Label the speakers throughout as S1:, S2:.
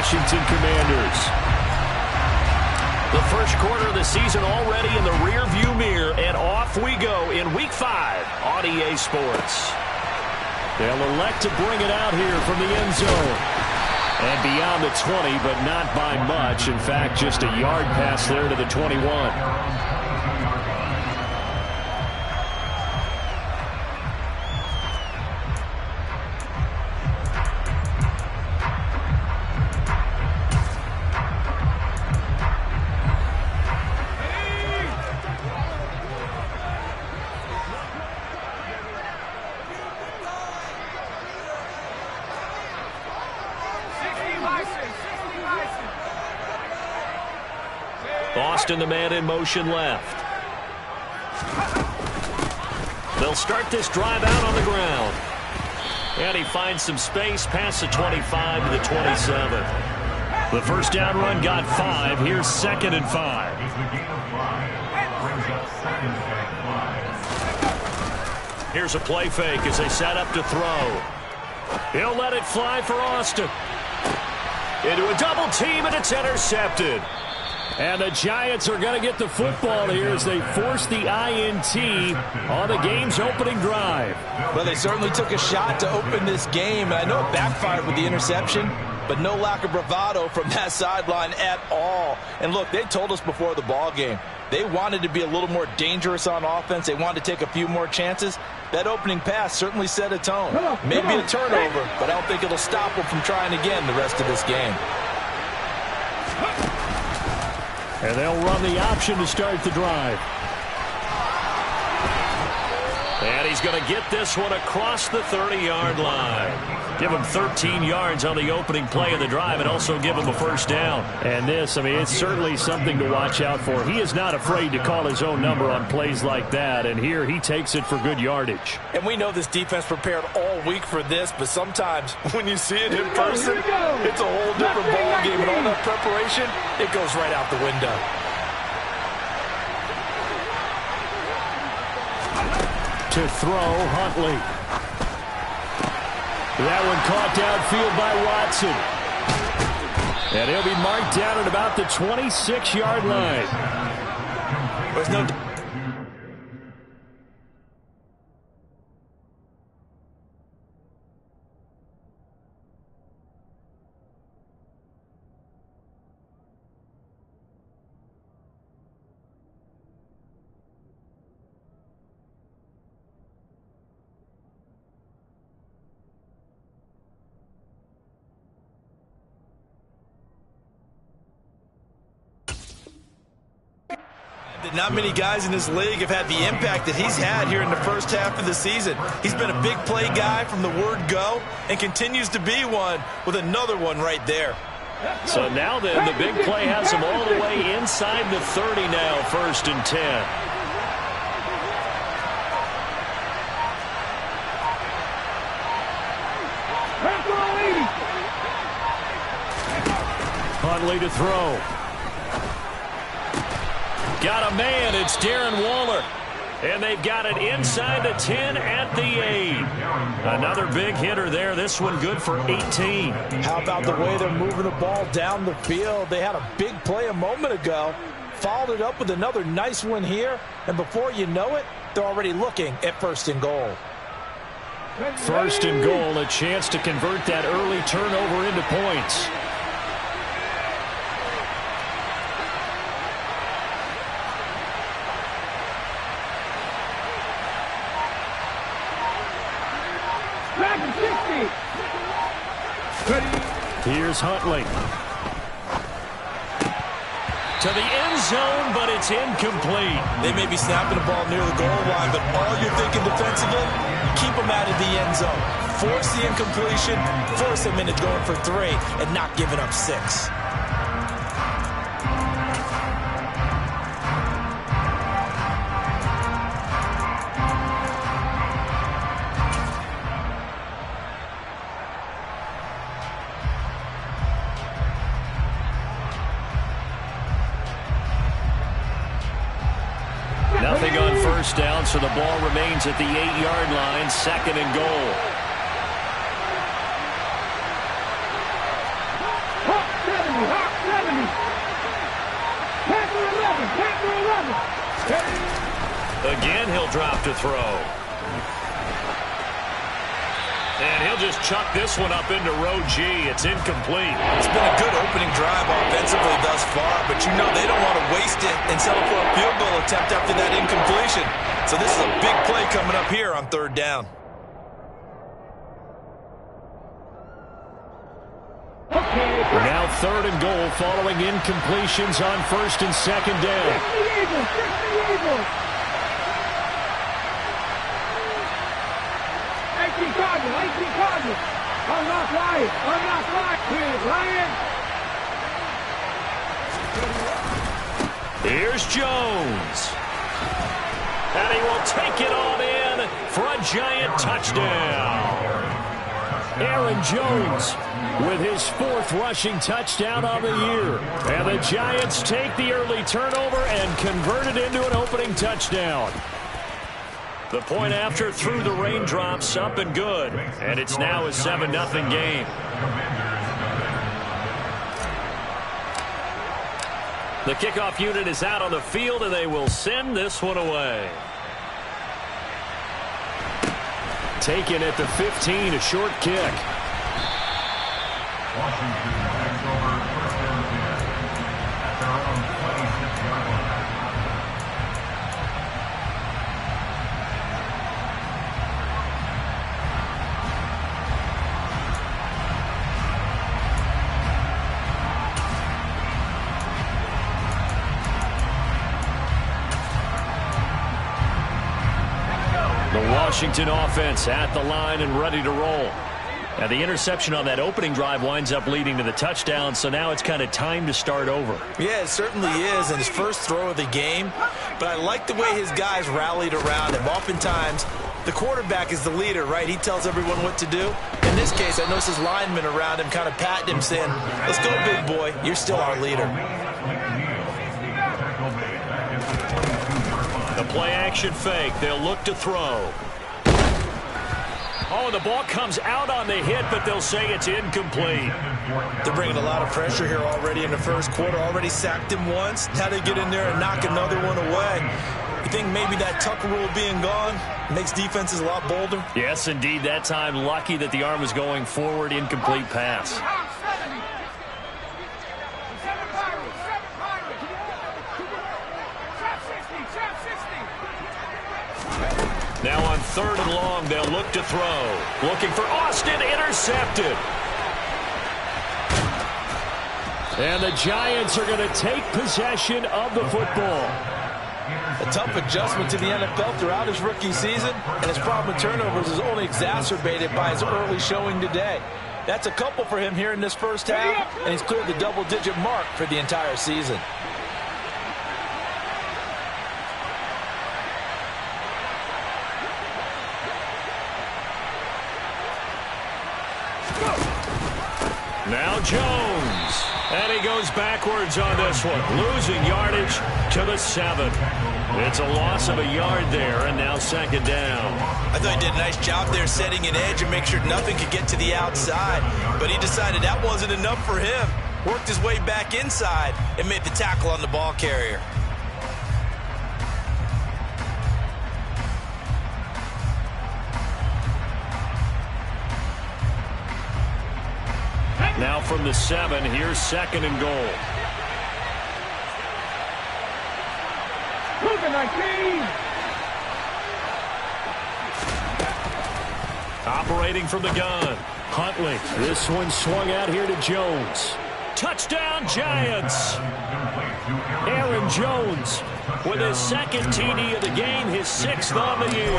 S1: Washington Commanders. The first quarter of the season already in the rear-view mirror, and off we go in Week 5 on EA Sports. They'll elect to bring it out here from the end zone. And beyond the 20, but not by much. In fact, just a yard pass there to the 21. Austin, the man in motion left. They'll start this drive out on the ground. And he finds some space past the 25 to the 27. The first down run got 5. Here's 2nd and 5. Here's a play fake as they set up to throw. He'll let it fly for Austin. Into a double team, and it's intercepted. And the Giants are going to get the football here as they force the INT on the game's opening drive.
S2: Well, they certainly took a shot to open this game, and I know it backfired with the interception, but no lack of bravado from that sideline at all. And look, they told us before the ball game, they wanted to be a little more dangerous on offense. They wanted to take a few more chances. That opening pass certainly set a tone. Maybe a turnover, but I don't think it'll stop them from trying again the rest of this game.
S1: And they'll run the option to start the drive. And he's going to get this one across the 30-yard line. Give him 13 yards on the opening play of the drive and also give him a first down. And this, I mean, it's certainly something to watch out for. He is not afraid to call his own number on plays like that. And here he takes it for good yardage.
S2: And we know this defense prepared all week for this, but sometimes when you see it in person, it's a whole different ball game. And all that preparation, it goes right out the window.
S1: To throw, Huntley. That one caught downfield by Watson. And he'll be marked down at about the 26-yard line.
S2: There's no... Not many guys in this league have had the impact that he's had here in the first half of the season. He's been a big play guy from the word go and continues to be one with another one right there.
S1: So now then, the big play has him all the way inside the 30 now, 1st and 10. Huntley to throw. Got a man, it's Darren Waller. And they've got it inside the 10 at the 8. Another big hitter there, this one good for 18.
S2: How about the way they're moving the ball down the field? They had a big play a moment ago, followed it up with another nice one here, and before you know it, they're already looking at 1st and goal.
S1: 1st and goal, a chance to convert that early turnover into points. Here's Huntley. To the end zone, but it's incomplete.
S2: They may be snapping the ball near the goal line, but all you're thinking defensively, keep them out of the end zone. Force the incompletion, force them into going for 3, and not giving up 6.
S1: Nothing on 1st down, so the ball remains at the 8-yard line, 2nd and goal. Again, he'll drop to throw. And he'll just chuck this one up into row G. It's incomplete.
S2: It's been a good opening drive offensively thus far, but you know they don't want to waste it and settle for a field goal attempt after that incompletion. So this is a big play coming up here on third down.
S1: Now third and goal following incompletions on first and second down. Here's Jones. And he will take it on in for a giant touchdown. Aaron Jones with his fourth rushing touchdown on the year. And the Giants take the early turnover and convert it into an opening touchdown. The point after through the raindrops, up and good. And it's now a 7-0 game. The kickoff unit is out on the field, and they will send this one away. Taken at the 15, a short kick. Washington takes over first and 10 at their own 26-yard line. The Washington offense at the line and ready to roll. Now the interception on that opening drive winds up leading to the touchdown, so now it's kind of time to start over.
S2: Yeah, it certainly is, and his first throw of the game. But I like the way his guys rallied around him. Oftentimes, the quarterback is the leader, right? He tells everyone what to do. In this case, I noticed his linemen around him kind of patting him, saying, "Let's go, big boy. You're still our leader."
S1: The play-action fake. They'll look to throw. Oh, the ball comes out on the hit, but they'll say it's incomplete.
S2: They're bringing a lot of pressure here already in the first quarter. Already sacked him once. Now they get in there and knock another one away. You think maybe that Tucker rule being gone makes defenses a lot bolder?
S1: Yes, indeed. That time, lucky that the arm was going forward. Incomplete pass. Now on third and long, they'll look to throw. Looking for Austin, intercepted. And the Giants are going to take possession of the football.
S2: A tough adjustment to the NFL throughout his rookie season, and his problem with turnovers is only exacerbated by his early showing today. That's a couple for him here in this first half, and he's cleared the double-digit mark for the entire season.
S1: Now Jones. And he goes backwards on this one. Losing yardage to the 7. It's a loss of a yard there, and now second down.
S2: I thought he did a nice job there setting an edge and make sure nothing could get to the outside. But he decided that wasn't enough for him. Worked his way back inside and made the tackle on the ball carrier.
S1: Now from the 7, here's second and goal. Operating from the gun. Huntley. This one swung out here to Jones. Touchdown, Giants. Aaron Jones with his second TD of the game, his 6th on the year.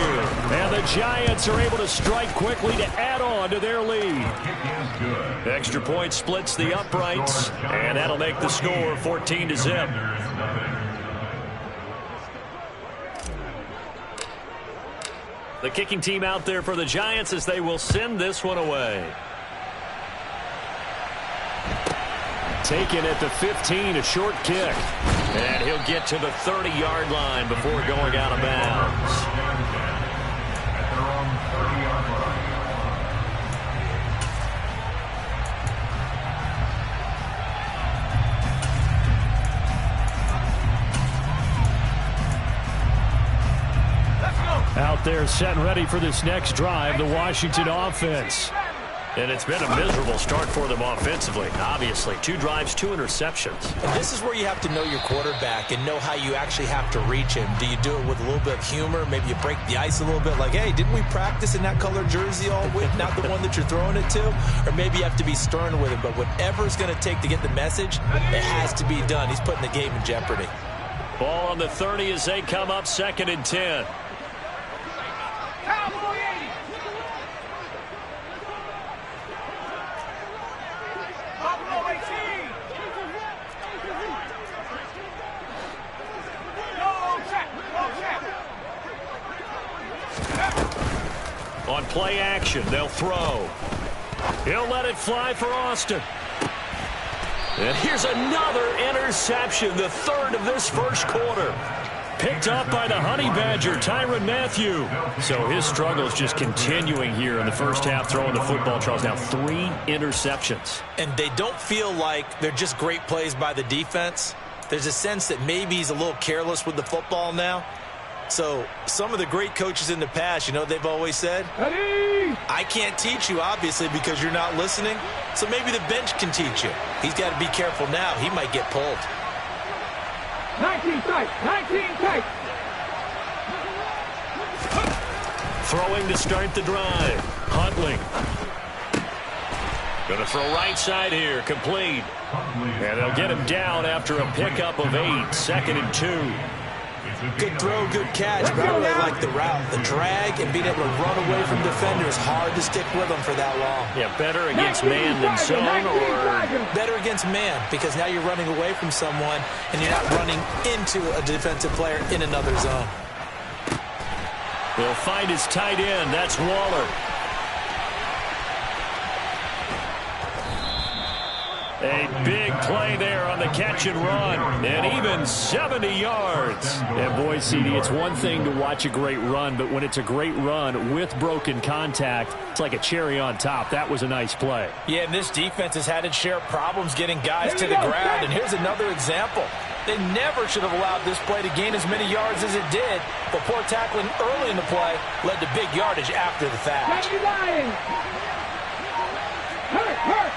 S1: And the Giants are able to strike quickly to add on to their lead. Extra point splits the uprights, and that'll make the score 14-0. The kicking team out there for the Giants as they will send this one away. Taken at the 15, a short kick. And he'll get to the 30-yard line before going out of bounds. out there set and ready for this next drive, the Washington offense. And it's been a miserable start for them offensively. Obviously, 2 drives, 2 interceptions.
S2: And this is where you have to know your quarterback and know how you actually have to reach him. Do you do it with a little bit of humor? Maybe you break the ice a little bit, like, hey, didn't we practice in that color jersey all week? Not the one that you're throwing it to? Or maybe you have to be stern with him. But whatever it's going to take to get the message, it has to be done. He's putting the game in jeopardy.
S1: Ball on the 30 as they come up 2nd and 10. On play action, they'll throw. He'll let it fly for Austin. And here's another interception, the 3rd of this first quarter. Picked up by the Honey Badger, Tyrann Mathieu. So his struggle is just continuing here in the first half, throwing the football. Charles, now 3 interceptions.
S2: And they don't feel like they're just great plays by the defense. There's a sense that maybe he's a little careless with the football now. So some of the great coaches in the past, you know, they've always said, I can't teach you, obviously, because you're not listening. So maybe the bench can teach you. He's got to be careful now. He might get pulled.
S3: 19 tight, 19 tight.
S1: Throwing to start the drive. Huntley. Going to throw right side here. Complete. And they'll get him down after a pickup of 8. 2nd and 2.
S2: Good throw, good catch, but I really like the route. The drag and being able to run away from defenders, hard to stick with them for that long.
S1: Yeah, better against man than zone, or
S2: better against man, because now you're running away from someone and you're not running into a defensive player in another zone.
S1: He'll find his tight end. That's Waller. A big play there on the catch and run. And even 70 yards. And boy, CD, it's one thing to watch a great run, but when it's a great run with broken contact, it's like a cherry on top. That was a nice play.
S2: Yeah, and this defense has had its share of problems getting guys to the ground. And here's another example. They never should have allowed this play to gain as many yards as it did. But poor tackling early in the play led to big yardage after the fact.
S3: Hurt.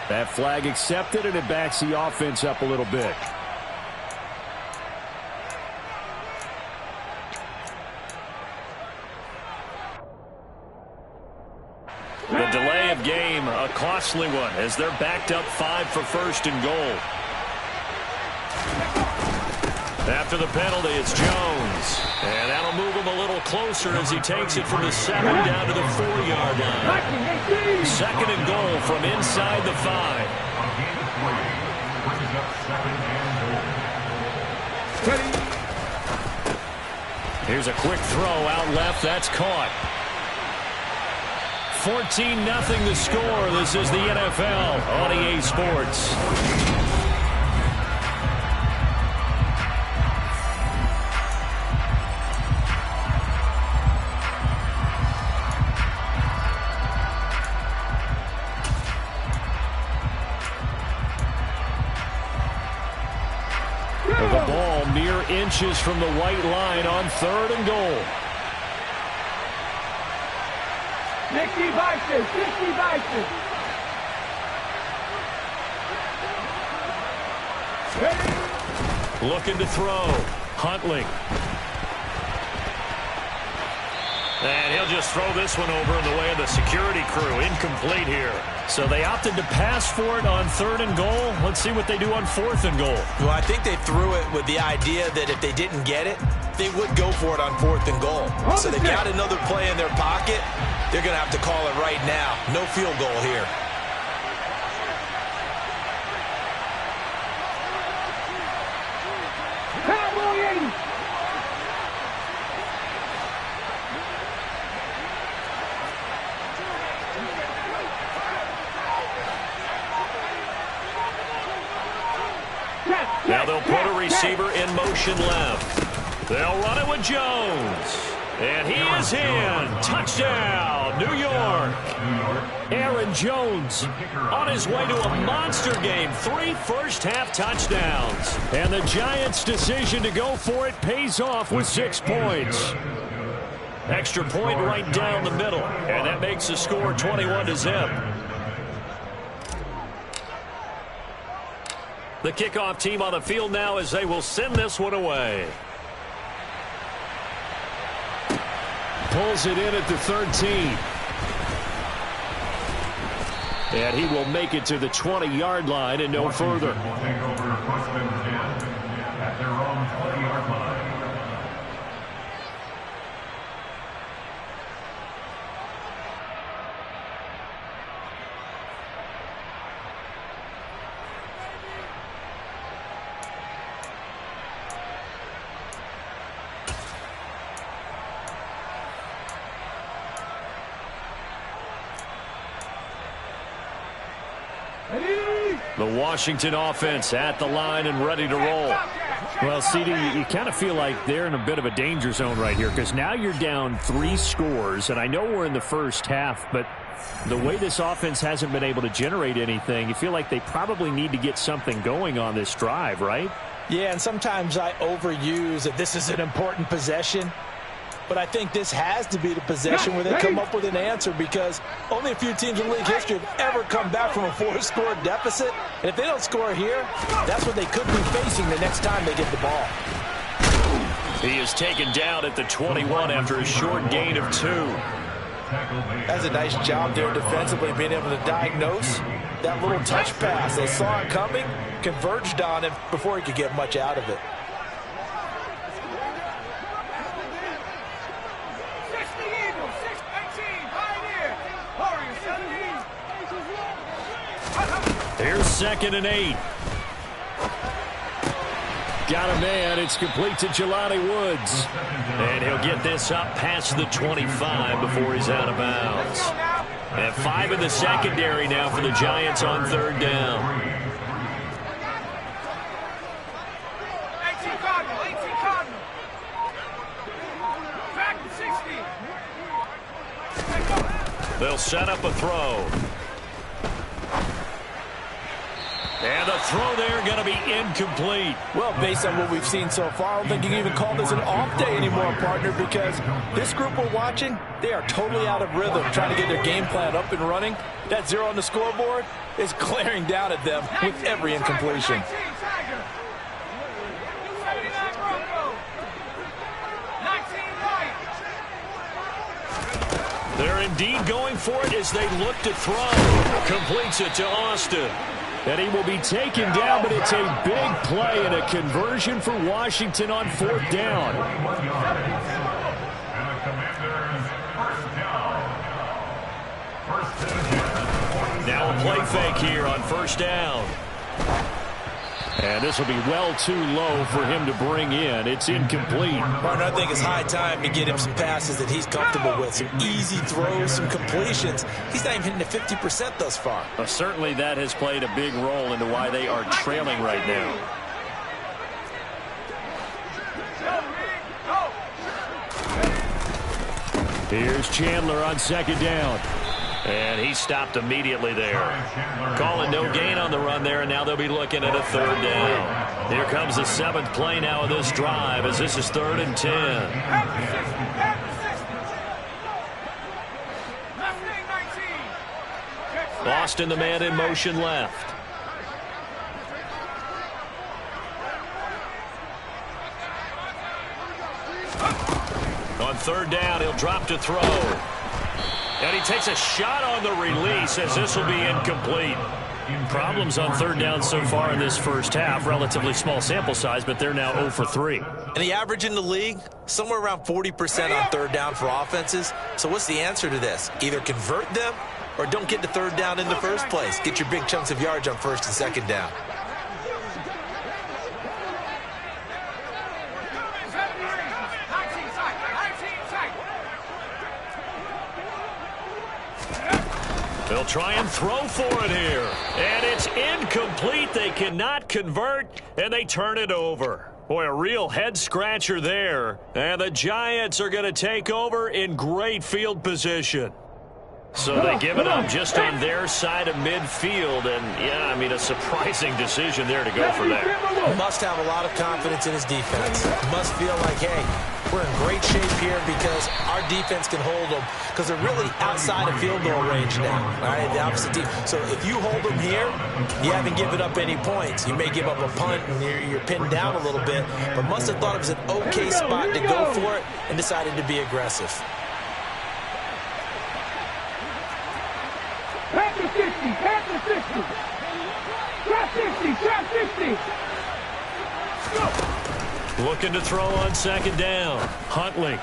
S1: That flag accepted, and it backs the offense up a little bit. The delay of game, a costly one, as they're backed up 5 for 1st and goal. After the penalty, it's Jones. And that'll move him a little closer as he takes it from the 7 down to the 4-yard line. 2nd and goal from inside the 5. Here's a quick throw out left. That's caught. 14-0 the score. This is the NFL on EA Sports. The ball mere inches from the white line on 3rd and goal.
S3: 60 Bison, 60 Bison.
S1: Looking to throw. Huntley. And he'll just throw this one over in the way of the security crew. Incomplete here. So they opted to pass for it on 3rd and goal. Let's see what they do on 4th and goal.
S2: Well, I think they threw it with the idea that if they didn't get it, they would go for it on 4th and goal. So they've got another play in their pocket. They're going to have to call it right now. No field goal here.
S1: Now they'll put a receiver in motion left. They'll run it with Jones. And he is in. Touchdown, New York. Aaron Jones on his way to a monster game. 3 first-half touchdowns. And the Giants' decision to go for it pays off with 6 points. Extra point right down the middle. And that makes the score 21-0. The kickoff team on the field now as they will send this one away. Pulls it in at the 13. And he will make it to the 20-yard line and no further.
S4: Will take over first and 10 at their own 20-yard line.
S1: The Washington offense at the line and ready to roll.
S5: Well, CD, you kind of feel like they're in a bit of a danger zone right here because now you're down 3 scores, and I know we're in the first half, but the way this offense hasn't been able to generate anything, you feel like they probably need to get something going on this drive, right?
S2: Yeah, and sometimes I overuse that this is an important possession. But I think this has to be the possession where they come up with an answer because only a few teams in league history have ever come back from a 4-score deficit. And if they don't score here, that's what they could be facing the next time they get the ball.
S1: He is taken down at the 21 after a short gain of 2.
S2: That's a nice job there defensively, being able to diagnose that little touch pass. They saw it coming, converged on him before he could get much out of it.
S1: Here's 2nd and 8. Got a man. It's complete to Jelani Woods. And he'll get this up past the 25 before he's out of bounds. And 5 in the secondary now for the Giants on 3rd down.
S3: 18 Cardinal, 18 Cardinal. Back to 60.
S1: They'll set up a throw. And the throw there going to be incomplete.
S2: Well, based on what we've seen so far, I don't think you can even call this an off day anymore, partner, because this group we're watching, they are totally out of rhythm, trying to get their game plan up and running. That 0 on the scoreboard is glaring down at them with every incompletion.
S1: They're indeed going for it as they look to throw. Completes it to Austin. And he will be taken down, but it's a big play and a conversion for Washington on 4th down. Now a play fake here on 1st down. And this will be well too low for him to bring in. It's incomplete.
S2: Martin, I think it's high time to get him some passes that he's comfortable with. Some easy throws, some completions. He's not even hitting the 50% thus far.
S1: Certainly that has played a big role into why they are trailing right now. Here's Chandler on 2nd down. And he stopped immediately there. Calling no gain on the run there, and now they'll be looking at a 3rd down. Here comes the 7th play now of this drive as this is 3rd and 10. Austin, the man in motion left. On 3rd down, he'll drop to throw. And he takes a shot on the release as this will be incomplete. Problems on 3rd down so far in this first half. Relatively small sample size, but they're now 0 for 3.
S2: And the average in the league, somewhere around 40% on 3rd down for offenses. So what's the answer to this? Either convert them or don't get the 3rd down in the first place. Get your big chunks of yards on 1st and 2nd down.
S1: They'll try and throw for it here. And it's incomplete. They cannot convert, and they turn it over. Boy, a real head-scratcher there. And the Giants are going to take over in great field position. So they give it up just on their side of midfield. And, yeah, I mean, a surprising decision there to go for that.
S2: Must have a lot of confidence in his defense. Must feel like, hey, we're in great shape here because our defense can hold them, because they're really outside of field goal range now. All right, the opposite team. So if you hold them here, you haven't given up any points. You may give up a punt and you're pinned down a little bit, but must have thought it was an okay spot to go for it and decided to be aggressive.
S3: Panther 60, Panther 60. Trap 60, trap 60.
S1: Looking to throw on second down. Huntley.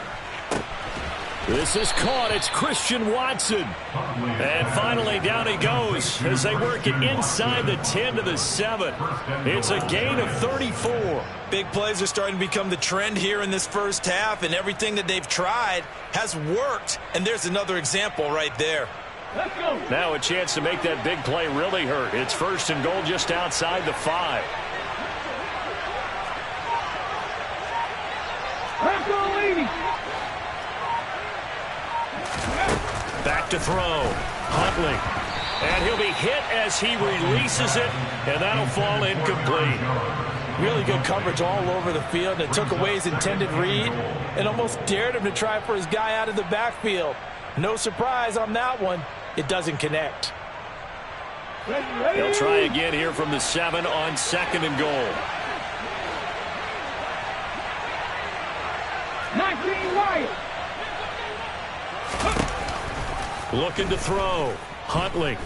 S1: This is caught. It's Christian Watson. And finally, down he goes as they work it inside the 10 to the 7. It's a gain of 34.
S2: Big plays are starting to become the trend here in this first half, and everything that they've tried has worked. And there's another example right there.
S3: Let's go.
S1: Now a chance to make that big play really hurt. It's first and goal just outside the 5.
S3: Let's go, lady.
S1: Back to throw. Huntley. And he'll be hit as he releases it, and that'll fall incomplete.
S2: Really good coverage all over the field. It took away his intended read and almost dared him to try for his guy out of the backfield. No surprise on that one. It doesn't connect.
S1: He'll try again here from the 7 on second and goal.
S3: 19 Wyatt.
S1: Looking to throw. Huntley.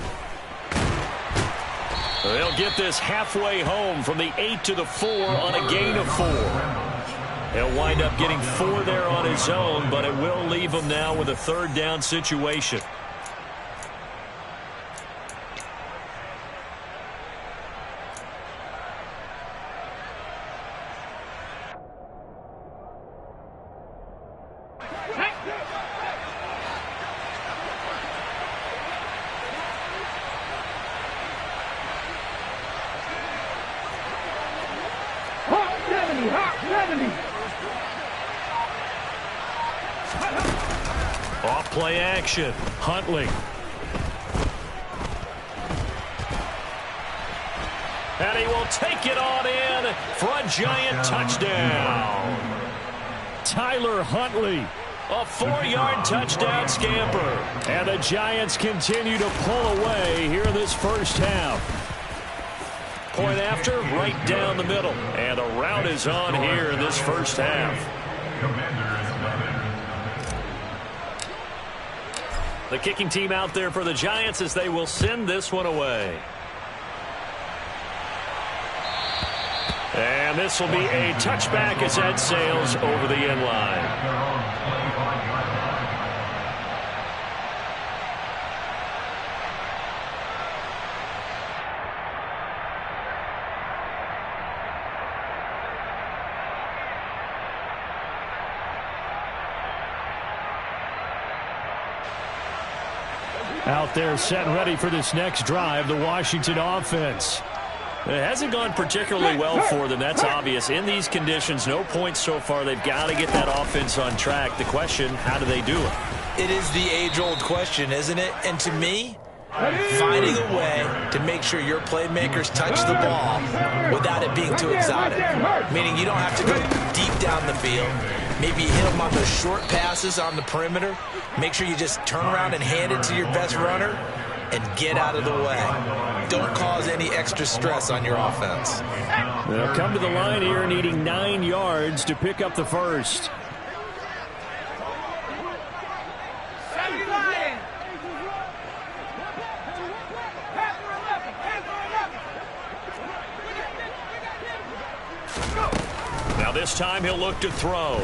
S1: They'll get this halfway home from the 8 to the 4 on a gain of 4. He'll wind up getting 4 there on his own, but it will leave him now with a third down situation. Off play action. Huntley. And he will take it on in for a Giant touchdown. Tyler Huntley. A 4-yard touchdown scamper. And the Giants continue to pull away here in this first half. Point after, right down the middle. And the route is on here in this first half. The kicking team out there for the Giants as they will send this one away. And this will be a touchback as that sails over the end line. Out there set and ready for this next drive, the Washington offense. It hasn't gone particularly well for them, that's obvious. In these conditions, no points so far. They've got to get that offense on track. The question, how do they do it?
S2: It is the age-old question, isn't it? And to me, finding a way to make sure your playmakers touch the ball without it being too exotic. Meaning you don't have to go deep down the field. Maybe you hit them on those short passes on the perimeter. Make sure you just turn around and hand it to your best runner and get out of the way. Don't cause any extra stress on your offense.
S1: They'll come to the line here needing 9 yards to pick up the first. Now this time he'll look to throw.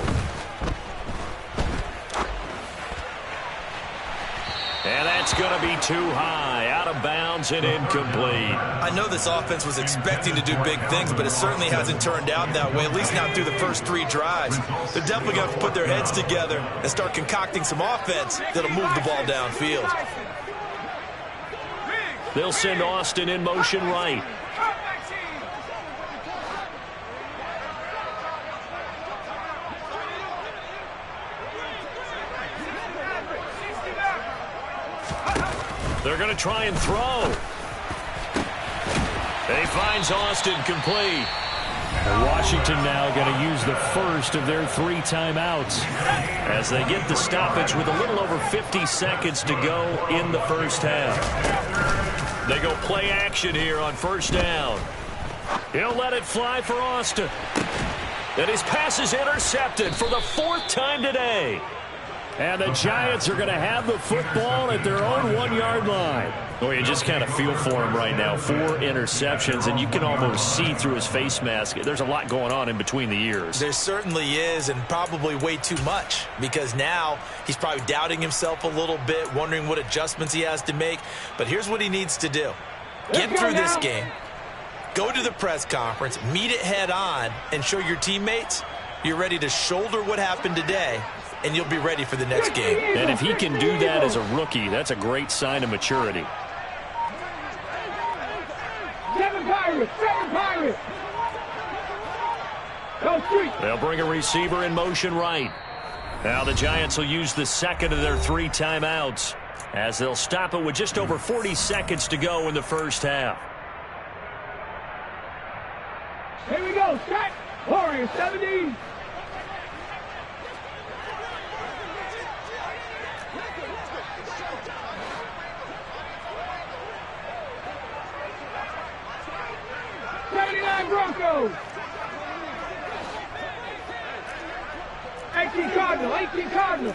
S1: And that's going to be too high, out of bounds and incomplete.
S2: I know this offense was expecting to do big things, but it certainly hasn't turned out that way, at least not through the first 3 drives. They're definitely going to have to put their heads together and start concocting some offense that'll move the ball downfield.
S1: They'll send Austin in motion right. They're going to try and throw. He finds Austin complete.
S5: And Washington now going to use the first of their 3 timeouts
S1: as they get the stoppage with a little over 50 seconds to go in the first half. They go play action here on first down. He'll let it fly for Austin. And his pass is intercepted for the 4th time today.
S5: And the Giants are going to have the football at their own 1-yard line.
S1: Oh, you just kind of feel for him right now. 4 interceptions, and you can almost see through his face mask. There's a lot going on in between the ears.
S2: There certainly is, and probably way too much, because now he's probably doubting himself a little bit, wondering what adjustments he has to make. But here's what he needs to do. Get through this game, go to the press conference, meet it head on, and show your teammates you're ready to shoulder what happened today, and you'll be ready for the next game.
S1: And if he can do that as a rookie, that's a great sign of maturity.
S3: 7 Pirates! 7 Pirates! Go street!
S1: They'll bring a receiver in motion right. Now the Giants will use the second of their 3 timeouts as they'll stop it with just over 40 seconds to go in the first half.
S3: Here we go, set! Warriors 70! Broncos. 18 Cardinal, 18 Cardinal.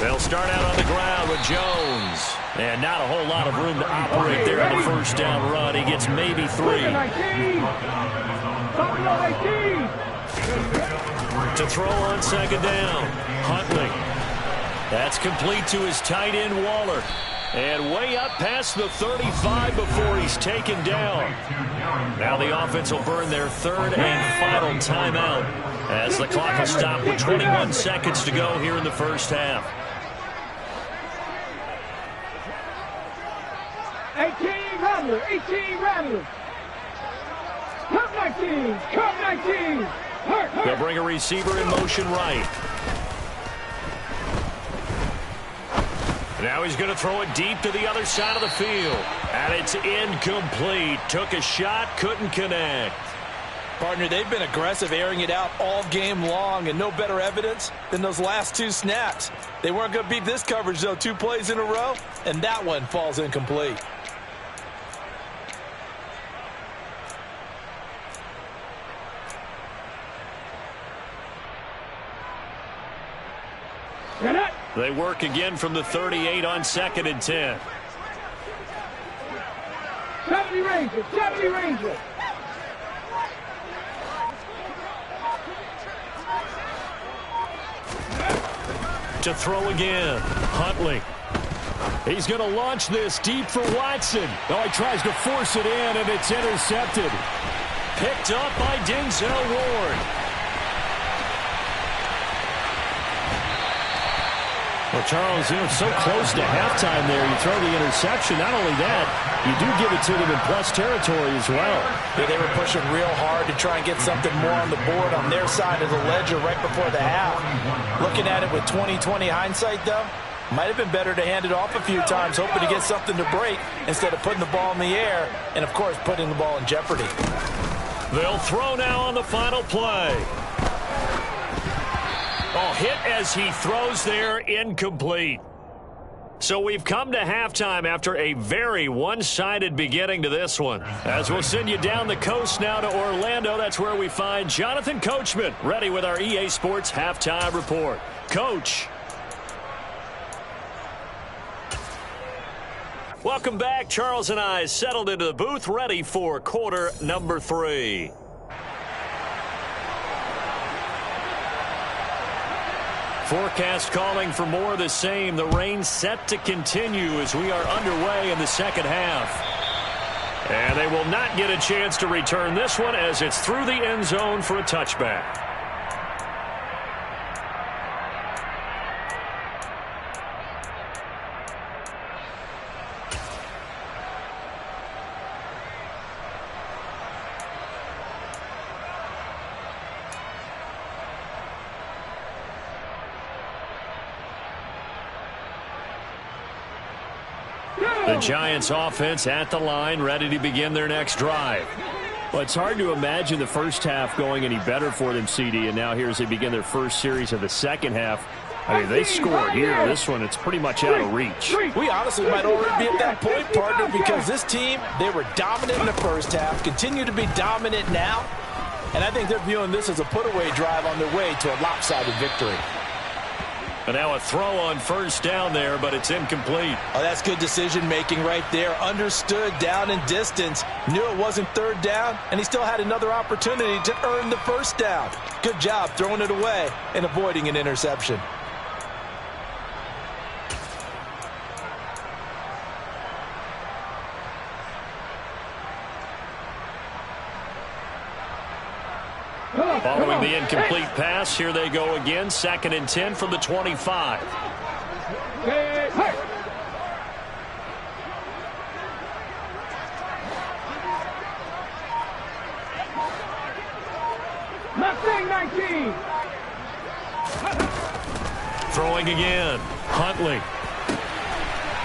S1: They'll start out on the ground with Jones. And not a whole lot of room to operate there on the first down run. He gets maybe 3.
S3: 19.
S1: To throw on second down. Huntley. That's complete to his tight end, Waller. And way up past the 35 before he's taken down. Now the offense will burn their 3rd and final timeout as the clock will stop with 21 seconds to go here in the first half.
S3: 18 Rattler, 18 Rattler. Cup 19, Cup 19. Hurt.
S1: They'll bring a receiver in motion right. Now he's going to throw it deep to the other side of the field. And it's incomplete. Took a shot, couldn't connect.
S2: Partner, they've been aggressive, airing it out all game long, and no better evidence than those last 2 snaps. They weren't going to beat this coverage, though, 2 plays in a row, and that one falls incomplete.
S1: They work again from the 38 on 2nd and 10.
S3: 70 Rangers, 70 Rangers.
S1: To throw again, Huntley. He's going to launch this deep for Watson.
S5: Oh, he tries to force it in, and it's intercepted.
S1: Picked up by Denzel Ward.
S5: Well, Charles, so close to halftime there. You throw the interception. Not only that, you do give it to them in plus territory as well.
S2: Yeah, they were pushing real hard to try and get something more on the board on their side of the ledger right before the half. Looking at it with 20/20 hindsight, though, might have been better to hand it off a few times, hoping to get something to break instead of putting the ball in the air and, of course, putting the ball in jeopardy.
S1: They'll throw now on the final play. Oh, hit as he throws there, incomplete. So we've come to halftime after a very one-sided beginning to this one. As we'll send you down the coast now to Orlando, that's where we find Jonathan Coachman ready with our EA Sports Halftime Report. Coach. Welcome back. Charles and I settled into the booth ready for quarter number 3. Forecast calling for more of the same. The rain set to continue as we are underway in the second half. And they will not get a chance to return this one as it's through the end zone for a touchback. The Giants offense at the line, ready to begin their next drive.
S5: Well, it's hard to imagine the first half going any better for them, CD, and now here as they begin their first series of the second half. I mean, they scored here. This one, it's pretty much out of reach.
S2: We honestly might already be at that point, partner, because this team, they were dominant in the first half, continue to be dominant now, and I think they're viewing this as a put-away drive on their way to a lopsided victory.
S1: And now a throw on first down there, but it's incomplete.
S2: Oh, that's good decision-making right there. Understood down and distance. Knew it wasn't third down, and he still had another opportunity to earn the first down. Good job throwing it away and avoiding an interception.
S1: Following the incomplete pass, here they go again. 2nd and 10 from the 25.
S3: Mustang 19.
S1: Throwing again.
S5: Huntley.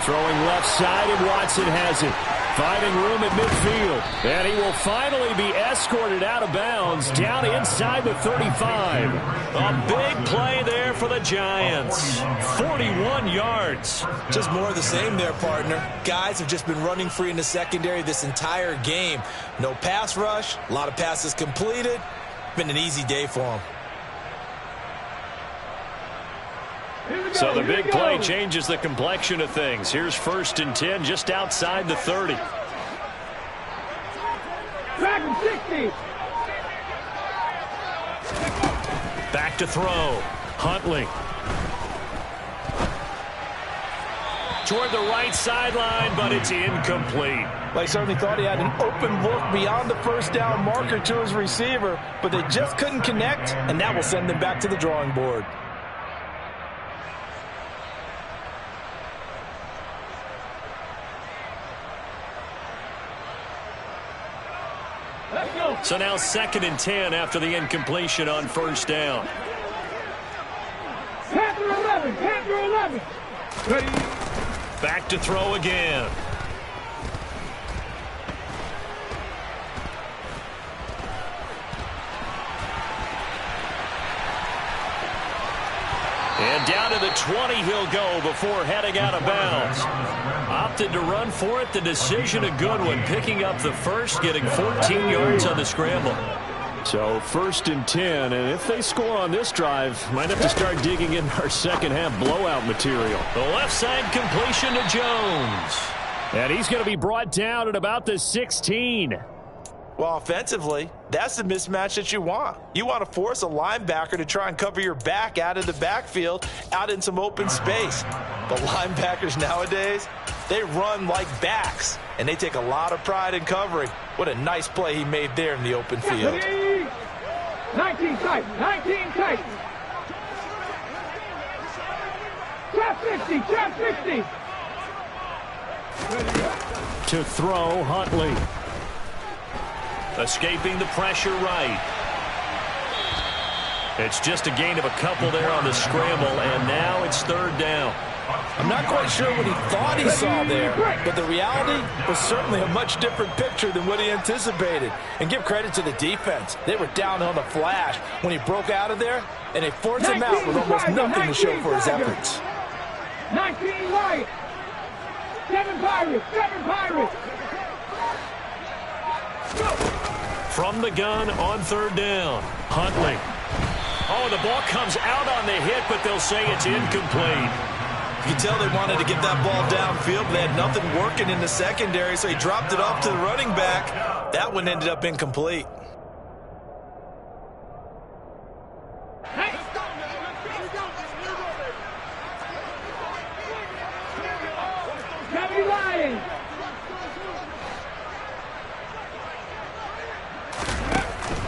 S5: Throwing left side, and Watson has it. Finding room at midfield. And he will finally be escorted out of bounds down inside the 35.
S1: A big play there for the Giants. 41 yards.
S2: Just more of the same there, partner. Guys have just been running free in the secondary this entire game. No pass rush, a lot of passes completed. Been an easy day for them.
S1: So the big play changes the complexion of things. Here's 1st and 10 just outside the 30.
S3: Back and 60.
S1: Back to throw.
S5: Huntley.
S1: Toward the right sideline, but it's incomplete.
S2: Well, he certainly thought he had an open look beyond the first down marker to his receiver, but they just couldn't connect, and that will send them back to the drawing board.
S1: So now 2nd and 10 after the incompletion on first down.
S3: Panther 11. Panther 11. Ready.
S1: Back to throw again. And down to the 20 he'll go before heading out of bounds. Opted to run for it. The decision a good one. Picking up the first, getting 14 yards on the scramble.
S5: So 1st and 10, and if they score on this drive, might have to start digging in our second half blowout material.
S1: The left side completion to Jones.
S5: And he's going to be brought down at about the 16.
S2: Well, offensively, that's the mismatch that you want. You want to force a linebacker to try and cover your back out of the backfield, out in some open space. The linebackers nowadays, they run like backs, and they take a lot of pride in covering. What a nice play he made there in the open field.
S3: 19 tight. 19 tight. Trap 60. Trap 60.
S5: To throw, Huntley.
S1: Escaping the pressure right. It's just a gain of a couple there on the scramble, and now it's 3rd down.
S2: I'm not quite sure what he thought he saw there, but the reality was certainly a much different picture than what he anticipated. And give credit to the defense. They were down on the flash when he broke out of there, and they forced him out with almost nothing to show for his efforts.
S3: 19 right. 7 Pirates. 7 Pirates.
S1: From the gun on 3rd down.
S5: Huntley.
S1: Oh, the ball comes out on the hit, but they'll say it's incomplete.
S2: You can tell they wanted to get that ball downfield, but they had nothing working in the secondary, so he dropped it off to the running back. That one ended up incomplete.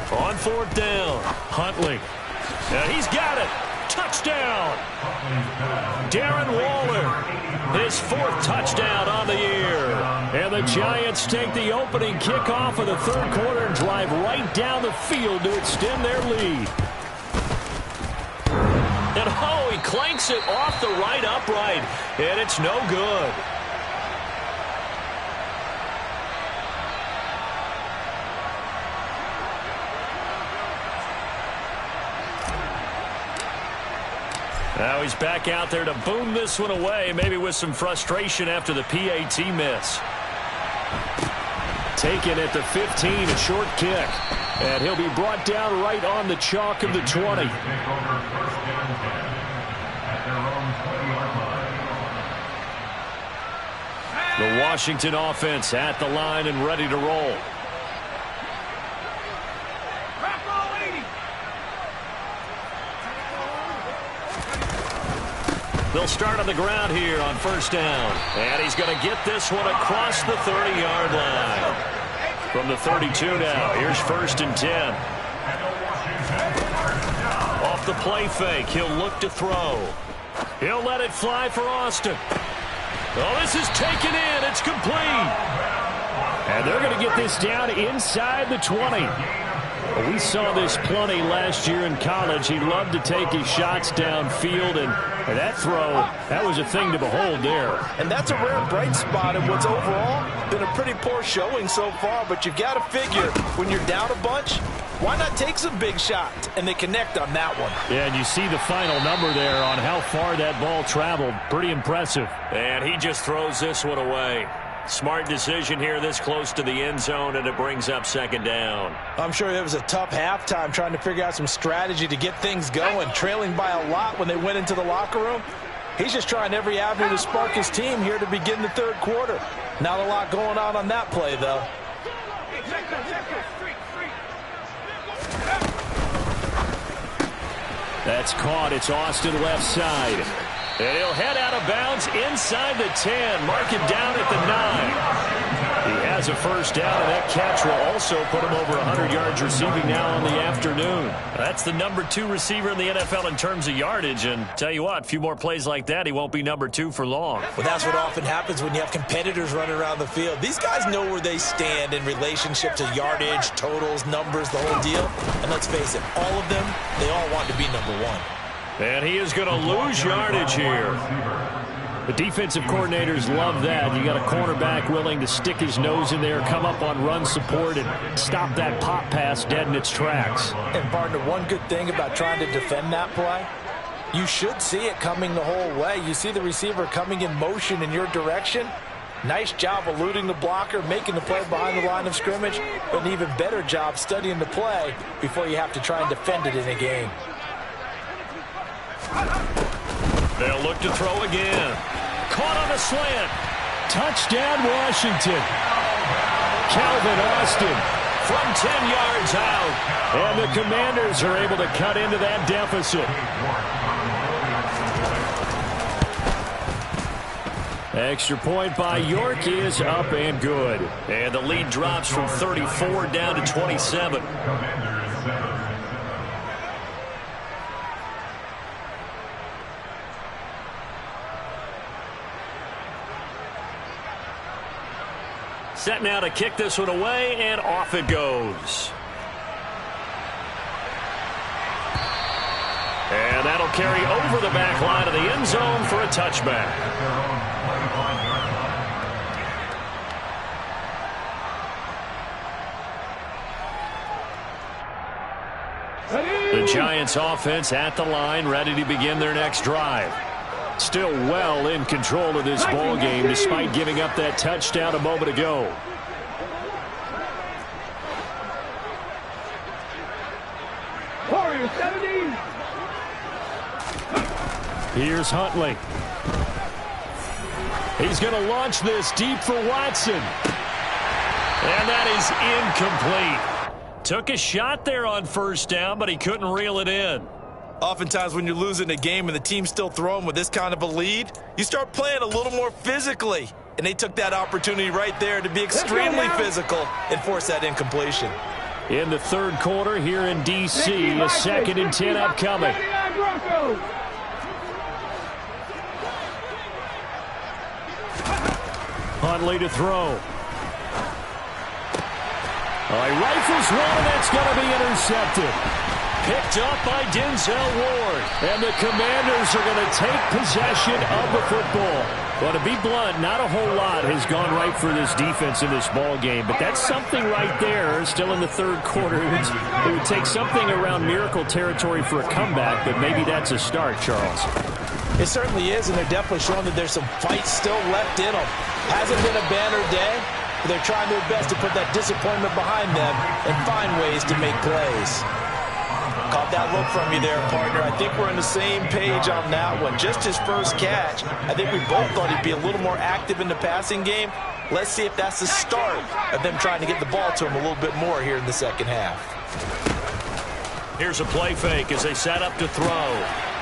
S1: On 4th down, Huntley. And he's got it. Touchdown. Darren Waller, his 4th touchdown on the year. And the Giants take the opening kickoff of the 3rd quarter and drive right down the field to extend their lead. And oh, he clanks it off the right upright, and it's no good. Now he's back out there to boom this one away, maybe with some frustration after the PAT miss. Taken at the 15, a short kick. And he'll be brought down right on the chalk of the 20. The Washington offense at the line and ready to roll. They'll start on the ground here on first down. And he's going to get this one across the 30-yard line. From the 32 now, here's 1st and 10. Off the play fake, he'll look to throw. He'll let it fly for Austin. Oh, this is taken in. It's complete. And they're going to get this down inside the 20. We saw this plenty last year in college. He loved to take his shots downfield, and that throw, that was a thing to behold there.
S2: And that's a rare bright spot in what's overall been a pretty poor showing so far. But you've got to figure when you're down a bunch, why not take some big shots? And they connect on that one.
S5: Yeah, and you see the final number there on how far that ball traveled. Pretty impressive.
S1: And he just throws this one away. Smart decision here this close to the end zone, and it brings up 2nd down.
S2: I'm sure it was a tough halftime trying to figure out some strategy to get things going, trailing by a lot when they went into the locker room. He's just trying every avenue to spark his team here to begin the 3rd quarter. Not a lot going on that play, though.
S5: That's caught. It's Austin left side.
S1: And he'll head out of bounds inside the 10. Mark him down at the 9. He has a first down, and that catch will also put him over 100 yards receiving now on the afternoon. That's the number 2 receiver in the NFL in terms of yardage. And tell you what, a few more plays like that, he won't be number 2 for long.
S2: Well, that's what often happens when you have competitors running around the field. These guys know where they stand in relationship to yardage, totals, numbers, the whole deal. And let's face it, all of them, they all want to be number 1.
S1: And he is going to lose yardage here.
S5: The defensive coordinators love that. You got a cornerback willing to stick his nose in there, come up on run support, and stop that pop pass dead in its tracks.
S2: And, partner, one good thing about trying to defend that play, you should see it coming the whole way. You see the receiver coming in motion in your direction. Nice job eluding the blocker, making the play behind the line of scrimmage, but an even better job studying the play before you have to try and defend it in a game.
S1: They'll look to throw again. Caught on a slant.
S5: Touchdown, Washington. Calvin Austin
S1: from 10 yards out.
S5: And the Commanders are able to cut into that deficit. Extra point by York is up and good.
S1: And the lead drops from 34 down to 27. Set now to kick this one away, and off it goes. And that'll carry over the back line of the end zone for a touchback. The Giants offense at the line, ready to begin their next drive. Still well in control of this ball game despite giving up that touchdown a moment ago.
S3: Warriors 70.
S5: Here's Huntley. He's going to launch this deep for Watson.
S1: And that is incomplete. Took a shot there on first down, but he couldn't reel it in.
S2: Oftentimes when you're losing a game and the team's still throwing with this kind of a lead, you start playing a little more physically. And they took that opportunity right there to be extremely physical and force that incompletion.
S5: In the 3rd quarter here in D.C., a 2nd and 10 upcoming. Huntley to throw. He rifles one, and that's going to be intercepted.
S1: picked up by Denzel Ward. And the Commanders are going to take possession of the football. Well, to be blunt, not a whole lot has gone right for this defense in this ball game, but that's something right there. Still in the third quarter. It would take something around miracle territory for a comeback, but maybe that's a start, Charles.
S2: It certainly is, and they're definitely showing that there's some fight still left in them. Hasn't been a banner day, but they're trying their best to put that disappointment behind them and find ways to make plays. Caught that look from you there, partner. I think we're on the same page on that one. Just his first catch. I think we both thought he'd be a little more active in the passing game. Let's see if that's the start of them trying to get the ball to him a little bit more here in the second half.
S1: Here's a play fake as they set up to throw.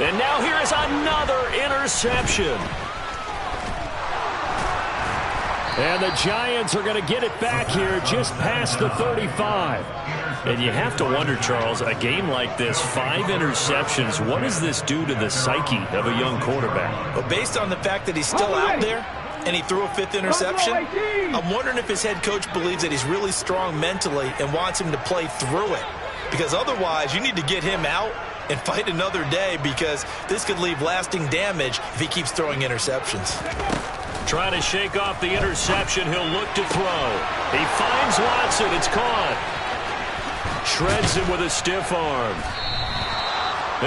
S1: And now here is another interception. And the Giants are going to get it back here just past the 35. And you have to wonder, Charles, a game like this, 5 interceptions, what does this do to the psyche of a young quarterback?
S2: Well, based on the fact that he's still out there and he threw a 5th interception, I'm wondering if his head coach believes that he's really strong mentally and wants him to play through it. Because otherwise, you need to get him out and fight another day, because this could leave lasting damage if he keeps throwing interceptions.
S1: Trying to shake off the interception. He'll look to throw. He finds Watson. It's caught. Shreds him with a stiff arm.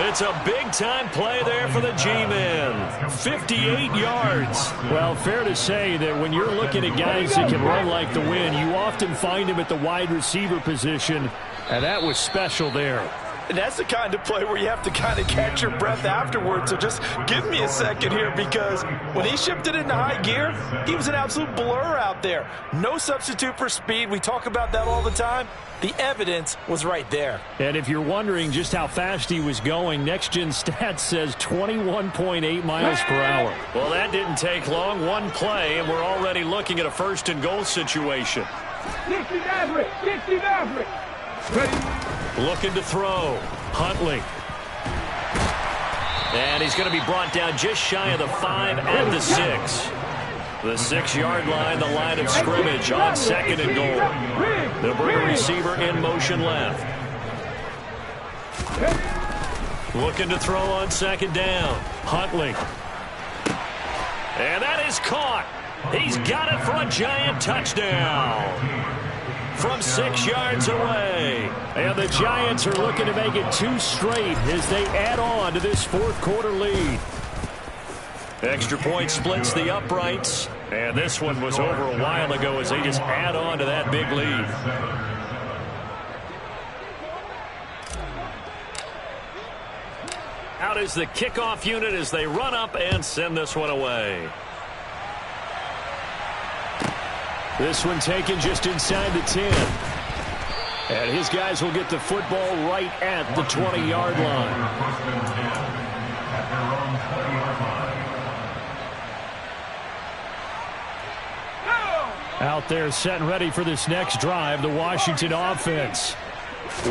S1: It's a big-time play there for the G-Men. 58 yards.
S5: Well, fair to say that when you're looking at guys that can run like the wind, you often find him at the wide receiver position, and that was special there.
S2: And that's the kind of play where you have to kind of catch your breath afterwards. So just give me a second here, because when he shifted into high gear, he was an absolute blur out there. No substitute for speed. We talk about that all the time. The evidence was right there.
S5: And if you're wondering just how fast he was going, Next Gen Stats says 21.8 miles per hour.
S1: Well, that didn't take long. One play, and we're already looking at a 1st and goal situation.
S3: 60 Maverick. 60 Maverick.
S1: Looking to throw. Huntley. And he's going to be brought down just shy of the 5 at the 6. The 6-yard line, the line of scrimmage on 2nd and goal. They'll bring a receiver in motion left. Looking to throw on 2nd down. Huntley. And that is caught. He's got it for a Giant touchdown from 6 yards away.
S5: And the Giants are looking to make it 2 straight as they add on to this 4th quarter lead.
S1: Extra point splits the uprights. And this one was over a while ago as they just add on to that big lead. Out is the kickoff unit as they run up and send this one away.
S5: This one taken just inside the 10. And his guys will get the football right at the 20-yard line. Out there set and ready for this next drive, the Washington offense.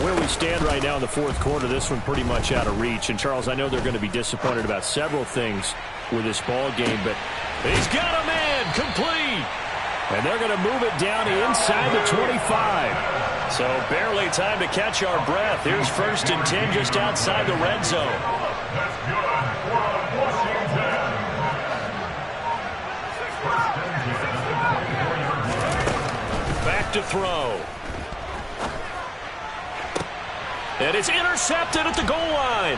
S1: Where we stand right now in the 4th quarter, this one pretty much out of reach. And, Charles, I know they're going to be disappointed about several things with this ball game, but he's got a man complete. And they're going to move it down inside the 25. So barely time to catch our breath. Here's 1st and 10 just outside the red zone. Back to throw. And it's intercepted at the goal line.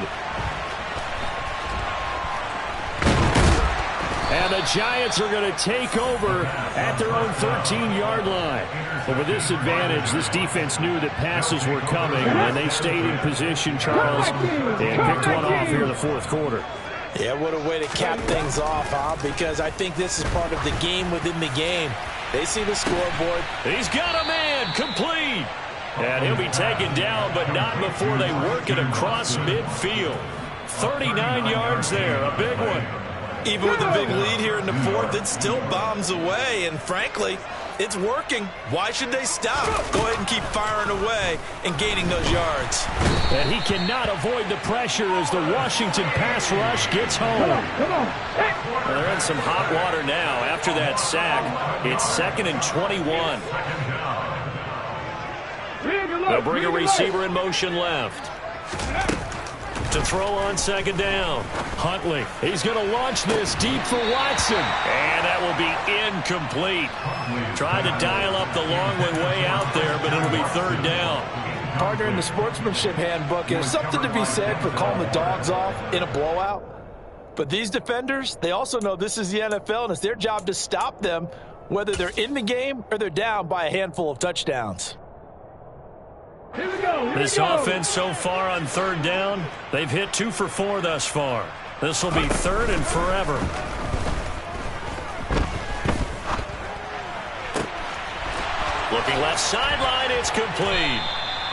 S5: And the Giants are going to take over at their own 13-yard line. But with this advantage, this defense knew that passes were coming, and they stayed in position, Charles, and picked one off here in the 4th quarter.
S2: Yeah, what a way to cap things off, huh? Because I think this is part of the game within the game. They see the scoreboard.
S1: He's got a man complete. And he'll be taken down, but not before they work it across midfield. 39 yards there, a big one.
S2: Even with a big lead here in the 4th, it still bombs away. And frankly, it's working. Why should they stop? Go ahead and keep firing away and gaining those yards.
S5: And he cannot avoid the pressure as the Washington pass rush gets home.
S1: Well, they're in some hot water now. After that sack, it's 2nd and 21. They'll bring a receiver in motion left. To throw on second down. Huntley. He's going to launch this deep for Watson. And that will be incomplete. Tried to dial up the long way out there, but it'll be third down.
S2: Partner, in the sportsmanship handbook, there's something to be said for calling the dogs off in a blowout. But these defenders, they also know this is the NFL, and it's their job to stop them, whether they're in the game or they're down by a handful of touchdowns.
S3: Here we go.
S1: This offense so far on third down, they've hit 2 for 4 thus far. This will be third and forever. Looking left sideline, it's complete.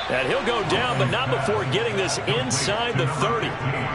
S1: And he'll go down, but not before getting this inside the 30.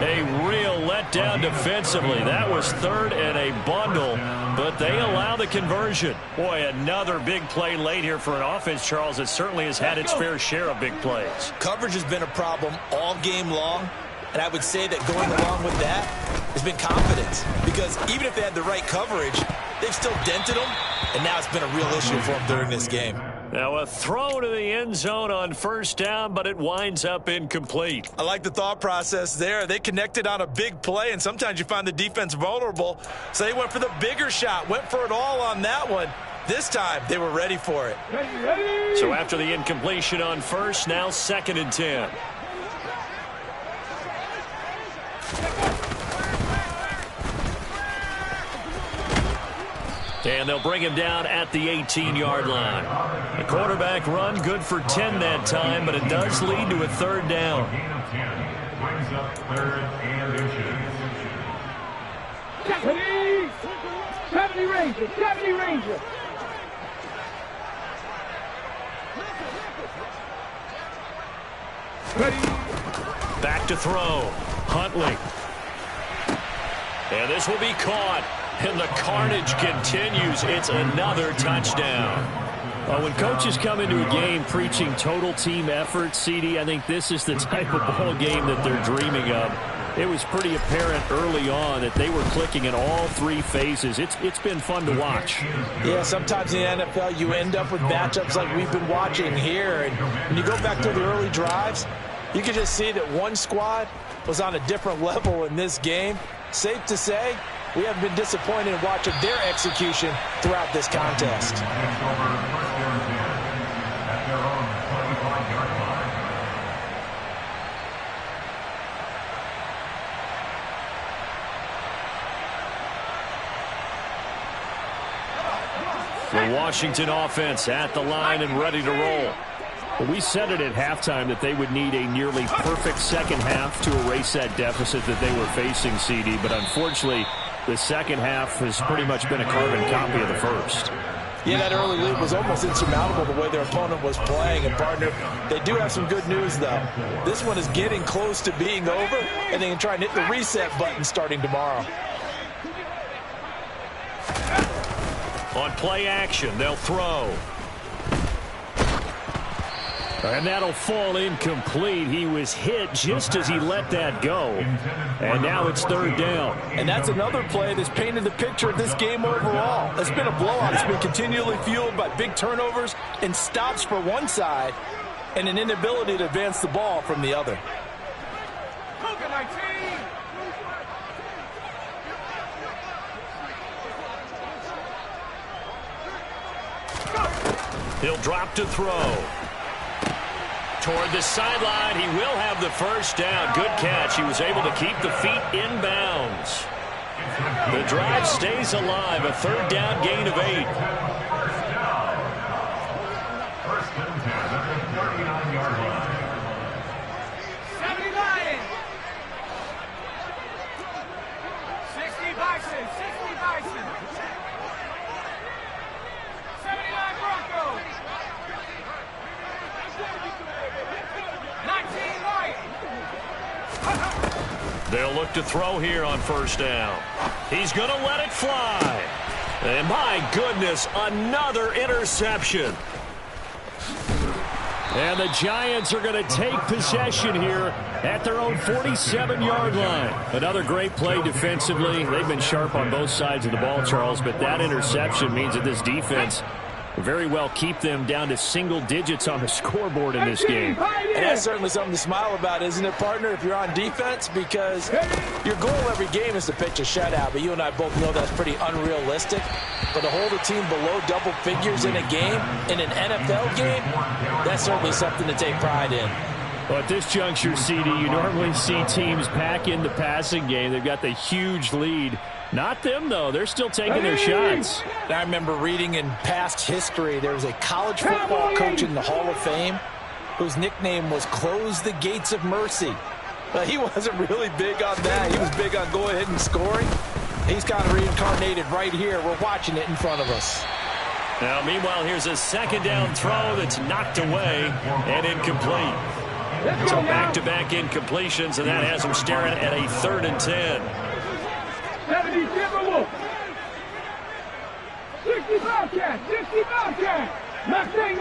S1: A real letdown defensively. That was third and a bundle, but they allow the conversion. Boy, another big play late here for an offense, Charles, that certainly has had its fair share of big plays.
S2: Coverage has been a problem all game long, and I would say that going along with that has been confidence. Because even if they had the right coverage, they've still dented them, and now it's been a real issue for them during this game.
S1: Now a throw to the end zone on first down, but it winds up incomplete.
S2: I like the thought process there. They connected on a big play, and sometimes you find the defense vulnerable. So they went for the bigger shot, went for it all on that one. This time, they were ready for it.
S3: Ready.
S1: So after the incompletion on first, now 2nd and 10. And they'll bring him down at the 18-yard line. The quarterback run good for 10 that time, but it does lead to a third down.
S4: Brings up 3rd and inches.
S3: 70 Ranger. 70 Ranger. Ready.
S1: Back to throw. Huntley. And this will be caught. And the carnage continues. It's another touchdown. When coaches come into a game preaching total team effort, CD, I think this is the type of ball game that they're dreaming of. It was pretty apparent early on that they were clicking in all 3 phases. It's been fun to watch.
S2: Yeah, sometimes in the NFL you end up with matchups like we've been watching here. And when you go back to the early drives, you can just see that one squad was on a different level in this game. Safe to say, we haven't been disappointed in watching their execution throughout this contest.
S1: The Washington offense at the line and ready to roll. We said it at halftime that they would need a nearly perfect second half to erase that deficit that they were facing, CD, but unfortunately, the second half has pretty much been a carbon copy of the first.
S2: Yeah, that early lead was almost insurmountable the way their opponent was playing. And, partner, they do have some good news, though. This one is getting close to being over, and they can try and hit the reset button starting tomorrow.
S1: On play action, they'll throw. And that'll fall incomplete. He was hit just as he let that go. And now it's third down.
S2: And that's another play that's painted the picture of this game overall. It's been a blowout. It's been continually fueled by big turnovers and stops for one side and an inability to advance the ball from the other.
S1: He'll drop to throw. Toward the sideline, he will have the first down. Good catch. He was able to keep the feet in bounds. The drive stays alive. A third down gain of 8.
S4: First and 10 at the 39-yard line.
S3: 79. 60 Bison. 60 Bison. 79 Broncos. 19 Lions.
S1: They'll look to throw here on first down. He's going to let it fly. And my goodness, another interception. And the Giants are going to take possession here at their own 47-yard line. Another great play defensively. They've been sharp on both sides of the ball, Charles, but that interception means that this defense
S5: very well keep them down to single digits on the scoreboard in this game.
S2: And that's certainly something to smile about, isn't it, partner, if you're on defense? Because your goal every game is to pitch a shutout, but you and I both know that's pretty unrealistic. But to hold a team below double figures in a game, in an NFL game, that's certainly something to take pride in.
S5: Well, at this juncture, CD, you normally see teams pack in the passing game. They've got the huge lead. Not them, though. They're still taking their shots.
S2: I remember reading in past history, there was a college football coach in the Hall of Fame whose nickname was Close the Gates of Mercy. But he wasn't really big on that. He was big on go ahead and scoring. He's kind of reincarnated right here. We're watching it in front of us.
S1: Now, meanwhile, here's a second down throw that's knocked away and incomplete. So back-to-back incompletions, and that has them staring at a 3rd and 10.
S3: 70 Timberwolves. 60 Bobcats. 60 Bobcats. Mustang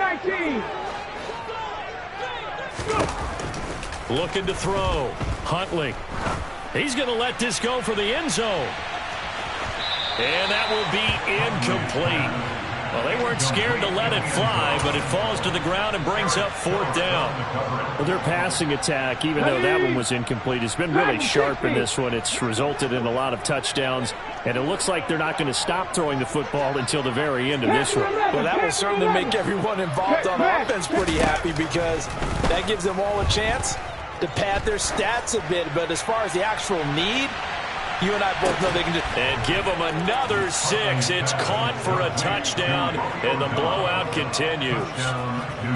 S3: 19.
S1: Looking to throw. Huntley. He's going to let this go for the end zone. And that will be incomplete. Well, they weren't scared to let it fly, but it falls to the ground and brings up 4th down.
S5: Well, their passing attack, even though that one was incomplete, has been really sharp in this one. It's resulted in a lot of touchdowns, and it looks like they're not going to stop throwing the football until the very end of this one.
S2: Well, that will certainly make everyone involved on offense pretty happy because that gives them all a chance to pad their stats a bit. But as far as the actual need, you and I both know they can just...
S1: And give them another 6. It's caught for a touchdown, and the blowout continues.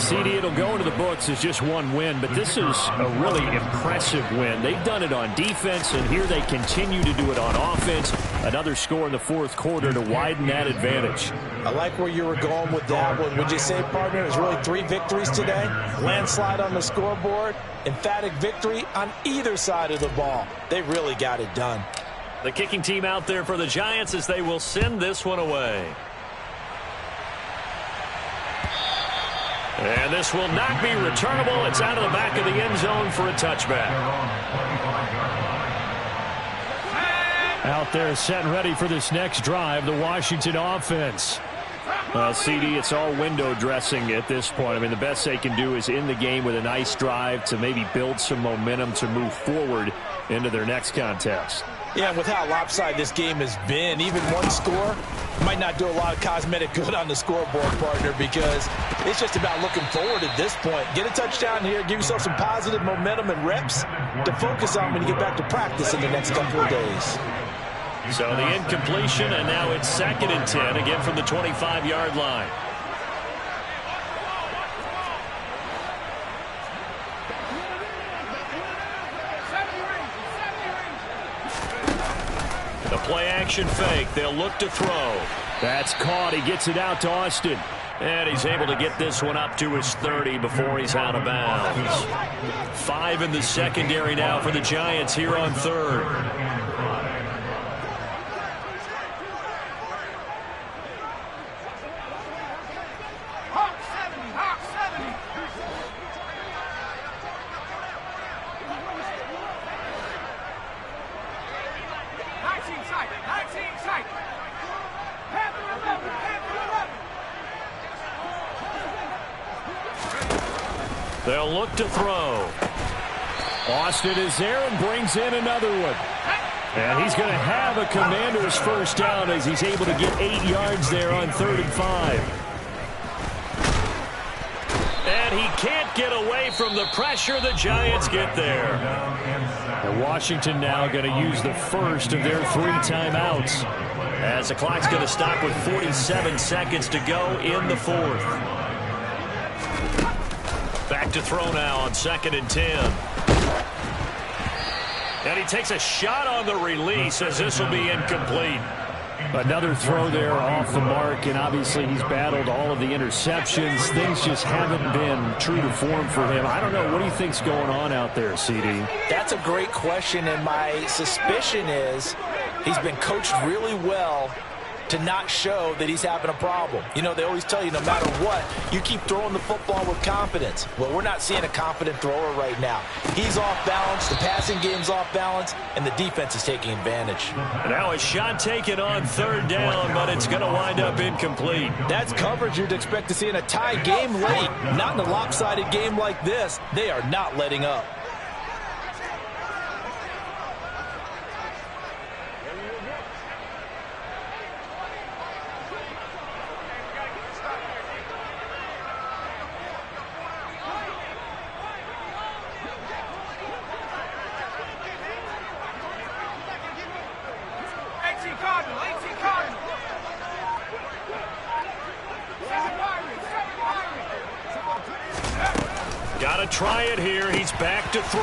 S5: CD, it'll go into the books as just one win, but this is a really impressive win. They've done it on defense, and here they continue to do it on offense. Another score in the 4th quarter to widen that advantage.
S2: I like where you were going with that one. Would you say, partner, it was really 3 victories today? Landslide on the scoreboard, emphatic victory on either side of the ball. They really got it done.
S1: The kicking team out there for the Giants as they will send this one away. And this will not be returnable. It's out of the back of the end zone for a touchback.
S5: Out there set and ready for this next drive, the Washington offense. CD, it's all window dressing at this point. I mean, the best they can do is in the game with a nice drive to maybe build some momentum to move forward into their next contest.
S2: Yeah, with how lopsided this game has been, even one score might not do a lot of cosmetic good on the scoreboard, partner, because it's just about looking forward at this point. Get a touchdown here, give yourself some positive momentum and reps to focus on when you get back to practice in the next couple of days.
S1: So the incompletion, and now it's 2nd and 10, again from the 25-yard line. The play-action fake. They'll look to throw.
S5: That's caught. He gets it out to Austin.
S1: And he's able to get this one up to his 30 before he's out of bounds. 5 in the secondary now for the Giants here on 3rd. They'll look to throw.
S5: Austin is there and brings in another one. And he's going to have a Commander's first down as he's able to get 8 yards there on 3rd and 5.
S1: And he can't get away from the pressure. The Giants get there.
S5: And Washington now going to use the first of their 3 timeouts.
S1: As the clock's going to stop with 47 seconds to go in the 4th. Back to throw now on 2nd and 10. And he takes a shot on the release as this will be incomplete.
S5: Another throw there off the mark, and obviously he's battled all of the interceptions. Things just haven't been true to form for him. I don't know. What do you think's going on out there, CD?
S2: That's a great question, and my suspicion is he's been coached really well to not show that he's having a problem. You know, they always tell you no matter what, you keep throwing the football with confidence. Well, we're not seeing a confident thrower right now. He's off balance, the passing game's off balance, and the defense is taking advantage.
S5: Now a shot taken on third down, but it's going to wind up incomplete.
S2: That's coverage you'd expect to see in a tie game late. Not in a lopsided game like this. They are not letting up.
S5: Got to try it here. He's back to throw.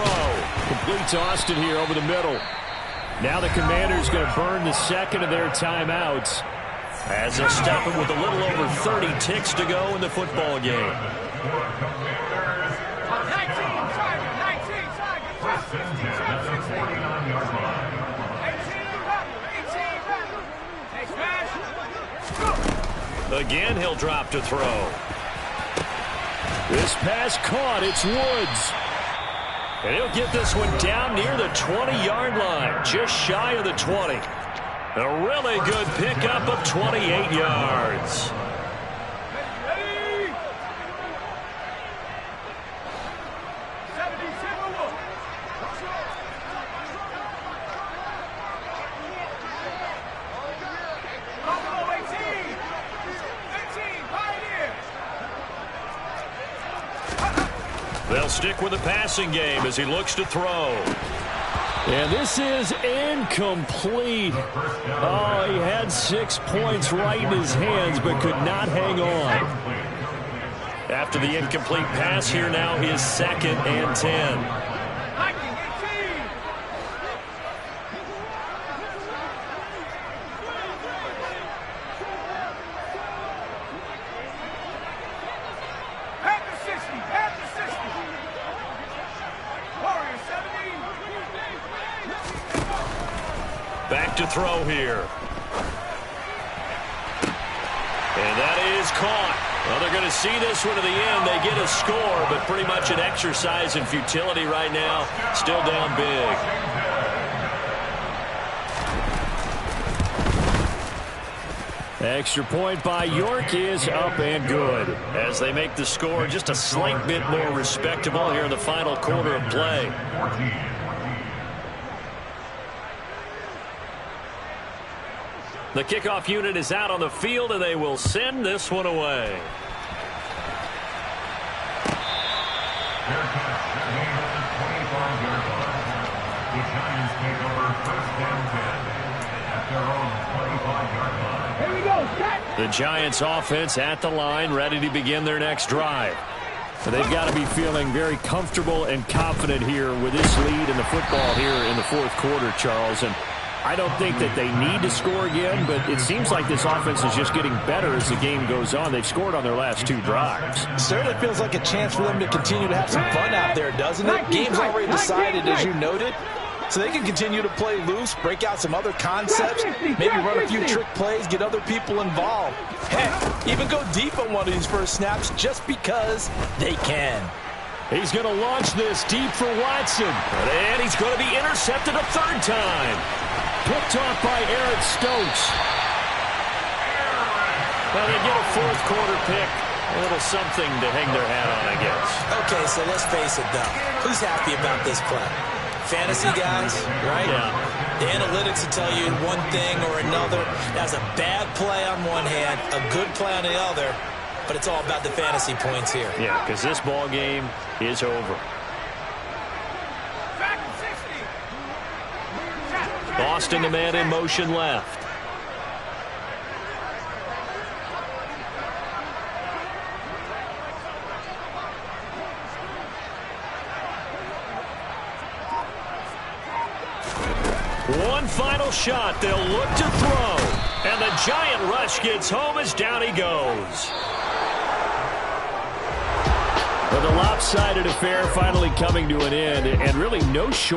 S5: Completes Austin here over the middle. Now the Commanders going to burn the second of their timeouts as they'll stop it with a little over 30 ticks to go in the football game. Again, he'll drop to throw. This pass caught. It's Woods. And he'll get this one down near the 20-yard line, just shy of the 20. A really good pickup of 28 yards. They'll stick with the passing game as he looks to throw. And this is incomplete. Oh, he had 6 points right in his hands but could not hang on. After the incomplete pass, here now is 2nd and 10. Back to throw here. And that is caught. Well, they're going to see this one to the end. They get a score, but pretty much an exercise in futility right now. Still down big. Extra point by York is up and good as they make the score just a slight bit more respectable here in the final quarter of play. The kickoff unit is out on the field, and they will send this one away.
S4: The Giants take over 1st and 10 at their own 25-yard line.
S3: Here we go, set.
S5: The Giants offense at the line, ready to begin their next drive. But they've got to be feeling very comfortable and confident here with this lead in the football here in the 4th quarter, Charles. And I don't think that they need to score again, but it seems like this offense is just getting better as the game goes on. They've scored on their last 2 drives.
S2: Certainly feels like a chance for them to continue to have some fun out there, doesn't it? Game's already decided, as you noted, so they can continue to play loose, break out some other concepts, maybe run a few trick plays, get other people involved. Heck, even go deep on one of these first snaps just because they can.
S5: He's going to launch this deep for Watson, and he's going to be intercepted a 3rd time. Picked off by Eric Stokes. Well, they get a 4th quarter pick. A little something to hang their hat on, I guess.
S2: Okay, so let's face it, though. Who's happy about this play? Fantasy guys, right?
S5: Yeah.
S2: The analytics will tell you one thing or another. That's a bad play on one hand, a good play on the other, but it's all about the fantasy points here.
S5: Yeah, because this ball game is over. Boston, the man in motion left. One final shot. They'll look to throw. And the giant rush gets home as down he goes. Well, the lopsided affair finally coming to an end, and really no short